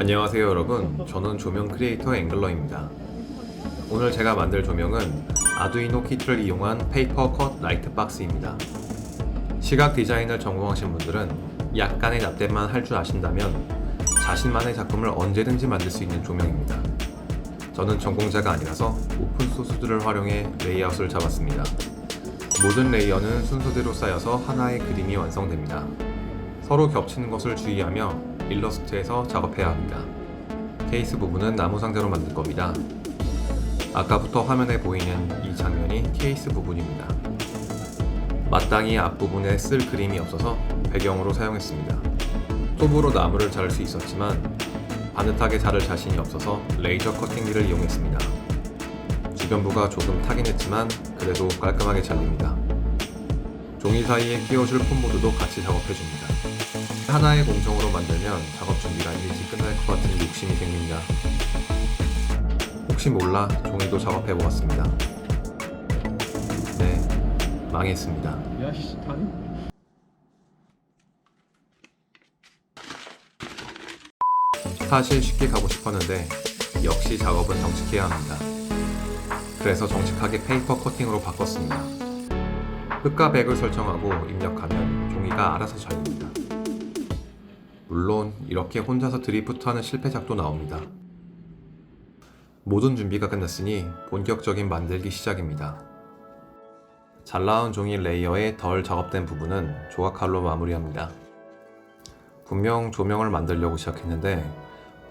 안녕하세요 여러분, 저는 조명 크리에이터 앵글러입니다. 오늘 제가 만들 조명은 아두이노 키트를 이용한 페이퍼 컷 라이트 박스입니다. 시각 디자인을 전공하신 분들은 약간의 납땜만 할 줄 아신다면 자신만의 작품을 언제든지 만들 수 있는 조명입니다. 저는 전공자가 아니라서 오픈소스들을 활용해 레이아웃을 잡았습니다. 모든 레이어는 순서대로 쌓여서 하나의 그림이 완성됩니다. 서로 겹치는 것을 주의하며 일러스트에서 작업해야 합니다. 케이스 부분은 나무 상자로 만들 겁니다. 아까부터 화면에 보이는 이 장면이 케이스 부분입니다. 마땅히 앞부분에 쓸 그림이 없어서 배경으로 사용했습니다. 톱으로 나무를 자를 수 있었지만 바느하게 자를 자신이 없어서 레이저 커팅기를 이용했습니다. 주변부가 조금 타긴 했지만 그래도 깔끔하게 잘립니다. 종이 사이에 끼워줄 폼보드도 같이 작업해줍니다. 하나의 공정으로 만들면 작업 준비가 일찍 끝날 것 같은 욕심이 생깁니다. 혹시 몰라 종이도 작업해보았습니다. 네, 망했습니다. 야씨 다리? 사실 쉽게 가고 싶었는데 역시 작업은 정직해야 합니다. 그래서 정직하게 페이퍼 커팅으로 바꿨습니다. 흙과 백을 설정하고 입력하면 종이가 알아서 잘립니다. 물론 이렇게 혼자서 드리프트하는 실패작도 나옵니다. 모든 준비가 끝났으니 본격적인 만들기 시작입니다. 잘 나온 종이 레이어의 덜 작업된 부분은 조각칼로 마무리합니다. 분명 조명을 만들려고 시작했는데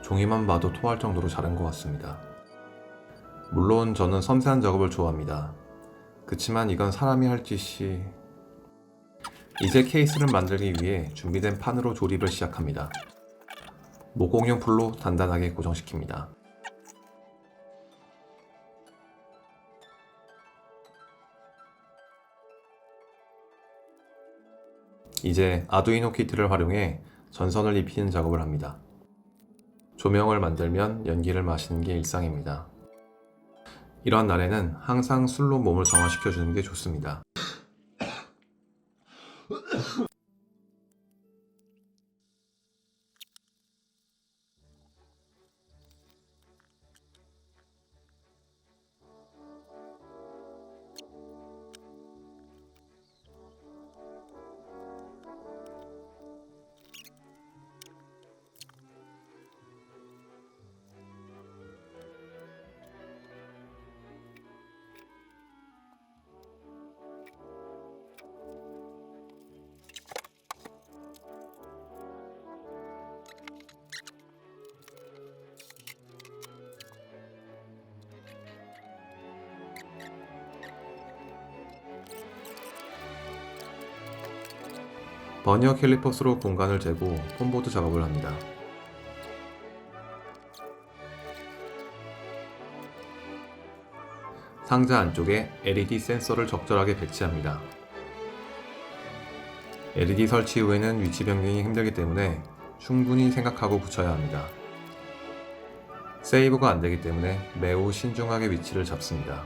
종이만 봐도 토할 정도로 자른 것 같습니다. 물론 저는 섬세한 작업을 좋아합니다. 그치만 이건 사람이 할 짓이... 이제 케이스를 만들기 위해 준비된 판으로 조립을 시작합니다. 모공용 풀로 단단하게 고정시킵니다. 이제 아두이노 키트를 활용해 전선을 입히는 작업을 합니다. 조명을 만들면 연기를 마시는 게 일상입니다. 이런 날에는 항상 술로 몸을 정화시켜주는 게 좋습니다. 버니어 캘리퍼스로 공간을 재고 폼보드 작업을 합니다. 상자 안쪽에 LED 센서를 적절하게 배치합니다. LED 설치 후에는 위치 변경이 힘들기 때문에 충분히 생각하고 붙여야 합니다. 세이브가 안되기 때문에 매우 신중하게 위치를 잡습니다.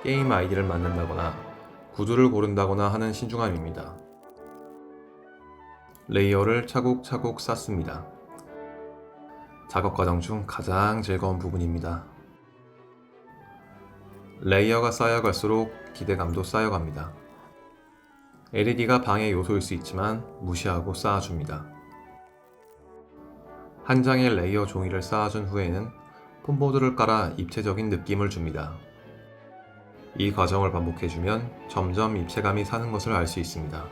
게임 아이디를 만든다거나 구두를 고른다거나 하는 신중함입니다. 레이어를 차곡차곡 쌓습니다. 작업 과정 중 가장 즐거운 부분입니다. 레이어가 쌓여갈수록 기대감도 쌓여갑니다. LED가 방해 요소일 수 있지만 무시하고 쌓아줍니다. 한 장의 레이어 종이를 쌓아준 후에는 폼보드를 깔아 입체적인 느낌을 줍니다. 이 과정을 반복해주면 점점 입체감이 사는 것을 알 수 있습니다.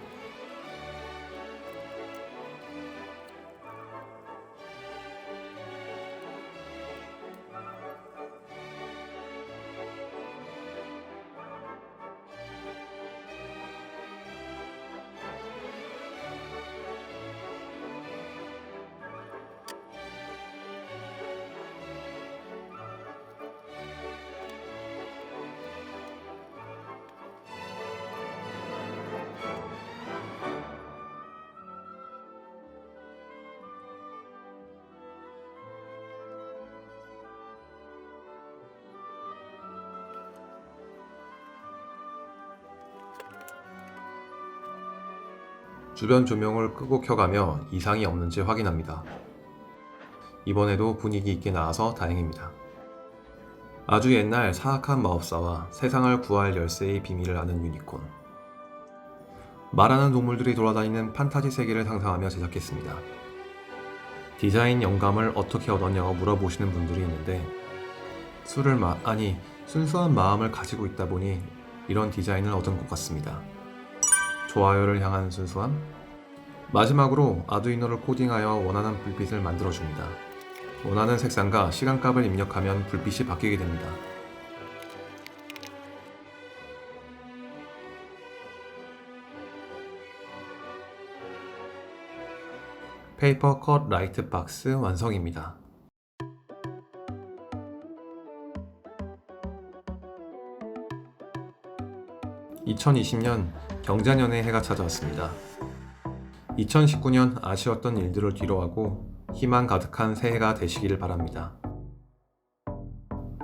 주변 조명을 끄고 켜가며 이상이 없는지 확인합니다. 이번에도 분위기 있게 나와서 다행입니다. 아주 옛날 사악한 마법사와 세상을 구할 열쇠의 비밀을 아는 유니콘. 말하는 동물들이 돌아다니는 판타지 세계를 상상하며 제작했습니다. 디자인 영감을 어떻게 얻었냐고 물어보시는 분들이 있는데 순수한 마음을 가지고 있다 보니 이런 디자인을 얻은 것 같습니다. 좋아요를 향한 순수함? 마지막으로 아두이노를 코딩하여 원하는 불빛을 만들어줍니다. 원하는 색상과 시간값을 입력하면 불빛이 바뀌게 됩니다. 페이퍼 컷 라이트 박스 완성입니다. 2020년 경자년의 해가 찾아왔습니다. 2019년 아쉬웠던 일들을 뒤로하고 희망 가득한 새해가 되시기를 바랍니다.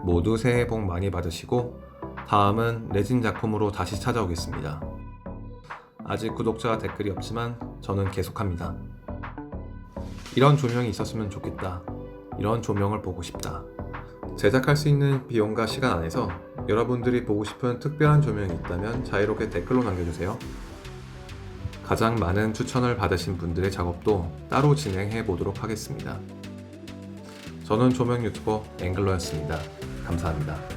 모두 새해 복 많이 받으시고 다음은 레진 작품으로 다시 찾아오겠습니다. 아직 구독자 댓글이 없지만 저는 계속합니다. 이런 조명이 있었으면 좋겠다. 이런 조명을 보고 싶다. 제작할 수 있는 비용과 시간 안에서 여러분들이 보고 싶은 특별한 조명이 있다면 자유롭게 댓글로 남겨주세요. 가장 많은 추천을 받으신 분들의 작업도 따로 진행해 보도록 하겠습니다. 저는 조명 유튜버 앵글러였습니다. 감사합니다.